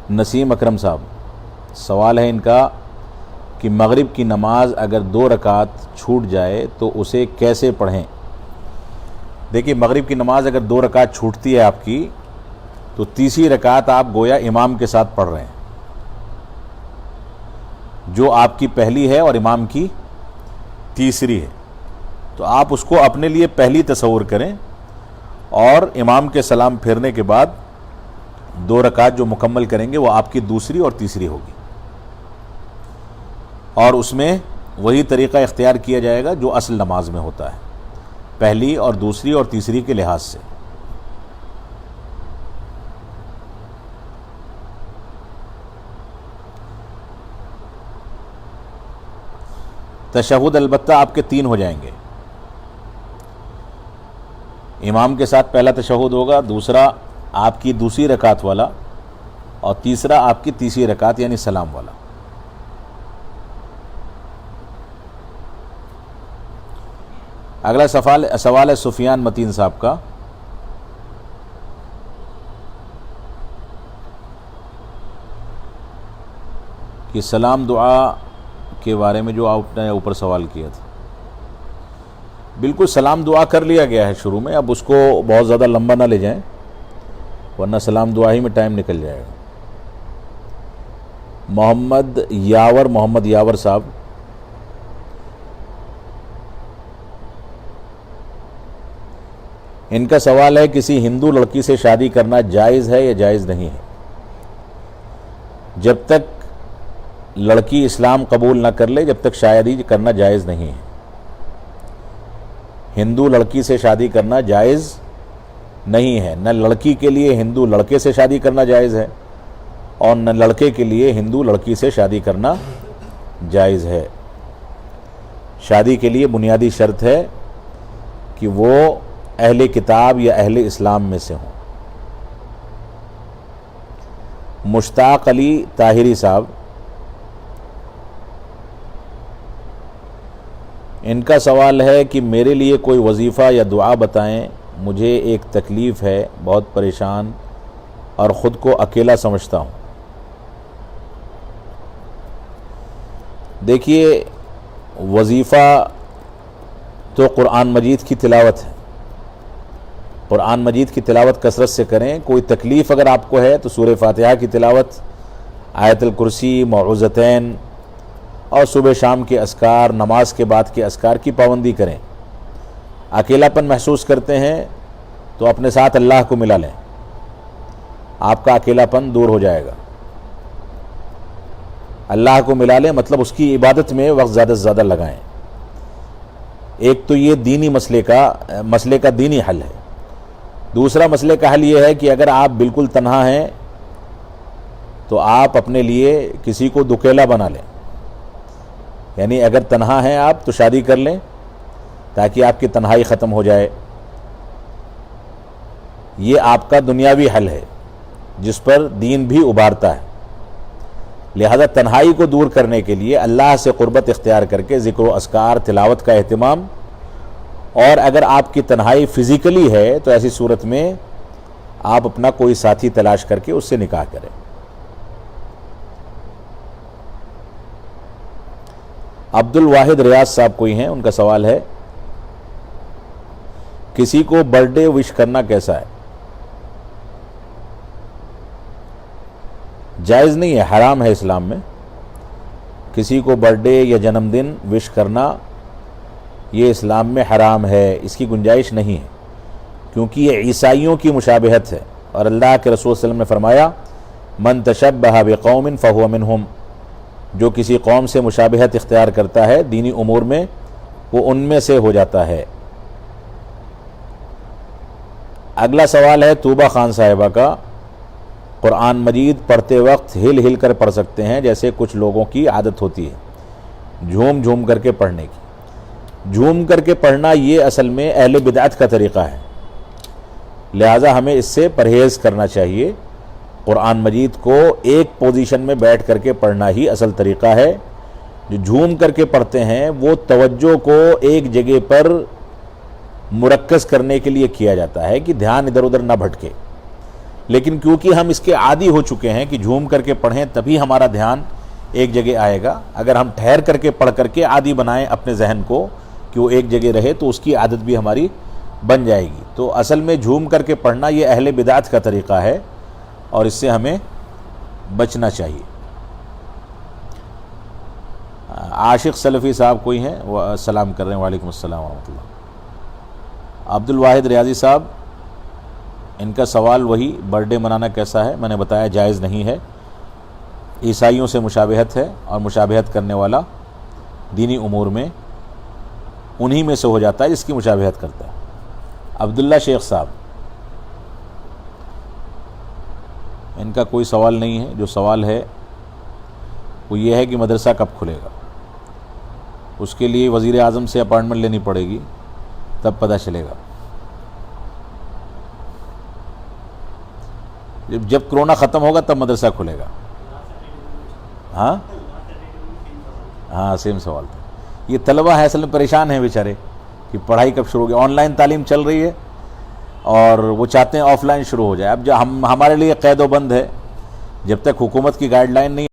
نسیم اکرم صاحب، سوال ہے ان کا کہ مغرب کی نماز اگر 2 رکعت چھوٹ جائے تو اسے کیسے پڑھیں؟ دیکھیے، مغرب کی نماز اگر 2 رکعت چھوٹتی ہے آپ کی، تو تیسری رکعت آپ گویا امام کے ساتھ پڑھ رہے ہیں، جو آپ کی پہلی ہے اور امام کی تیسری ہے۔ تو آپ اس کو اپنے لیے پہلی تصور کریں، اور امام کے سلام پھیرنے کے بعد 2 رکعت جو مکمل کریں گے وہ آپ کی دوسری اور تیسری ہوگی، اور اس میں وہی طریقہ اختیار کیا جائے گا جو اصل نماز میں ہوتا ہے، پہلی اور دوسری اور تیسری کے لحاظ سے۔ تشہد البتہ آپ کے 3 ہو جائیں گے، امام کے ساتھ پہلا تشہد ہوگا، دوسرا آپ کی دوسری رکعت والا، اور تیسرا آپ کی تیسری رکعت یعنی سلام والا۔ اگلا سوال ہے سفیان متین صاحب کا، کہ سلام دعا کے بارے میں جو آپ نے اوپر سوال کیا تھا، بالکل سلام دعا کر لیا گیا ہے شروع میں، اب اس کو بہت زیادہ لمبا نہ لے جائیں ورنہ سلام دعا ہی میں ٹائم نکل جائے گا۔ محمد یاور صاحب، ان کا سوال ہے کسی ہندو لڑکی سے شادی کرنا جائز ہے یا جائز نہیں ہے؟ جب تک لڑکی اسلام قبول نہ کر لے جب تک شادی کرنا جائز نہیں ہے۔ ہندو لڑکی سے شادی کرنا جائز نہیں ہے، نہ لڑکی کے لیے ہندو لڑکے سے شادی کرنا جائز ہے، اور نہ لڑکے کے لیے ہندو لڑکی سے شادی کرنا جائز ہے۔ شادی کے لیے بنیادی شرط ہے کہ وہ اہل کتاب یا اہل اسلام میں سے ہوں۔ مشتاق علی طاہری صاحب، ان کا سوال ہے کہ میرے لیے کوئی وظیفہ یا دعا بتائیں، مجھے ایک تکلیف ہے، بہت پریشان اور خود کو اکیلا سمجھتا ہوں۔ دیکھیے، وظیفہ تو قرآن مجید کی تلاوت ہے، قرآن مجید کی تلاوت کثرت سے کریں۔ کوئی تکلیف اگر آپ کو ہے تو سورہ فاتحہ کی تلاوت، آیت الکرسی، معوذتین، اور صبح شام کے اذکار، نماز کے بعد کے اذکار کی پابندی کریں۔ اکیلا پن محسوس کرتے ہیں تو اپنے ساتھ اللہ کو ملا لیں، آپ کا اکیلا پن دور ہو جائے گا۔ اللہ کو ملا لیں مطلب اس کی عبادت میں وقت زیادہ سے زیادہ لگائیں۔ ایک تو یہ دینی مسئلے کا دینی حل ہے۔ دوسرا مسئلے کا حل یہ ہے کہ اگر آپ بالکل تنہا ہیں تو آپ اپنے لیے کسی کو دکیلا بنا لیں، یعنی اگر تنہا ہیں آپ تو شادی کر لیں تاکہ آپ کی تنہائی ختم ہو جائے۔ یہ آپ کا دنیاوی حل ہے جس پر دین بھی ابھارتا ہے۔ لہذا تنہائی کو دور کرنے کے لیے اللہ سے قربت اختیار کر کے ذکر و اذکار، تلاوت کا اہتمام، اور اگر آپ کی تنہائی فزیکلی ہے تو ایسی صورت میں آپ اپنا کوئی ساتھی تلاش کر کے اس سے نکاح کریں۔ عبد الواحد ریاض صاحب کوئی ہیں، ان کا سوال ہے کسی کو برتھ ڈے وش کرنا کیسا ہے؟ جائز نہیں ہے، حرام ہے اسلام میں۔ کسی کو برتھ ڈے یا جنم دن وش کرنا یہ اسلام میں حرام ہے، اس کی گنجائش نہیں ہے، کیونکہ یہ عیسائیوں کی مشابہت ہے، اور اللہ کے رسول صلی اللہ علیہ وسلم نے فرمایا من تشبہ بقوم فہو منہم، جو کسی قوم سے مشابہت اختیار کرتا ہے دینی امور میں وہ ان میں سے ہو جاتا ہے۔ اگلا سوال ہے طوبہ خان صاحبہ کا، قرآن مجید پڑھتے وقت ہل ہل کر پڑھ سکتے ہیں جیسے کچھ لوگوں کی عادت ہوتی ہے جھوم جھوم کر کے پڑھنے کی؟ جھوم کر کے پڑھنا یہ اصل میں اہل بدعت کا طریقہ ہے، لہٰذا ہمیں اس سے پرہیز کرنا چاہیے۔ قرآن مجید کو ایک پوزیشن میں بیٹھ کر کے پڑھنا ہی اصل طریقہ ہے۔ جو جھوم کر کے پڑھتے ہیں وہ توجہ کو ایک جگہ پر مرکز کرنے کے لیے کیا جاتا ہے کہ دھیان ادھر ادھر نہ بھٹکے، لیکن کیونکہ ہم اس کے عادی ہو چکے ہیں کہ جھوم کر کے پڑھیں تبھی ہمارا دھیان ایک جگہ آئے گا. اگر ہم ٹھہر کر کے پڑھ کر کے عادی بنائیں اپنے ذہن کو کہ وہ ایک جگہ رہے تو اس کی عادت بھی ہماری بن جائے گی. تو اصل میں جھوم کر کے پڑھنا یہ اہل بدعت کا طریقہ ہے اور اس سے ہمیں بچنا چاہیے. عاشق سلفی صاحب کوئی ہیں وہ سلام کر رہے ہیں. وعلیکم السلام ورحمۃ اللہ. عبد الواحد ریاضی صاحب، ان کا سوال وہی برتھ ڈے منانا کیسا ہے؟ میں نے بتایا جائز نہیں ہے. عیسائیوں سے مشابہت ہے اور مشابہت کرنے والا دینی امور میں انہی میں سے ہو جاتا ہے جس کی مشابہت کرتا ہے. عبداللہ شیخ صاحب، ان کا کوئی سوال نہیں ہے. جو سوال ہے وہ یہ ہے کہ مدرسہ کب کھلے گا. اس کے لیے وزیر اعظم سے اپائنٹمنٹ لینی پڑے گی تب پتہ چلے گا. جب کرونا ختم ہوگا تب مدرسہ کھلے گا. ہاں سیم سوال تھا. یہ طلبہ ہے اصل میں پریشان ہیں بیچارے کہ پڑھائی کب شروع ہوگی. آن لائن تعلیم چل رہی ہے اور وہ چاہتے ہیں آف لائن شروع ہو جائے. اب جو ہمارے لیے قید و بند ہے جب تک حکومت کی گائیڈ لائن نہیں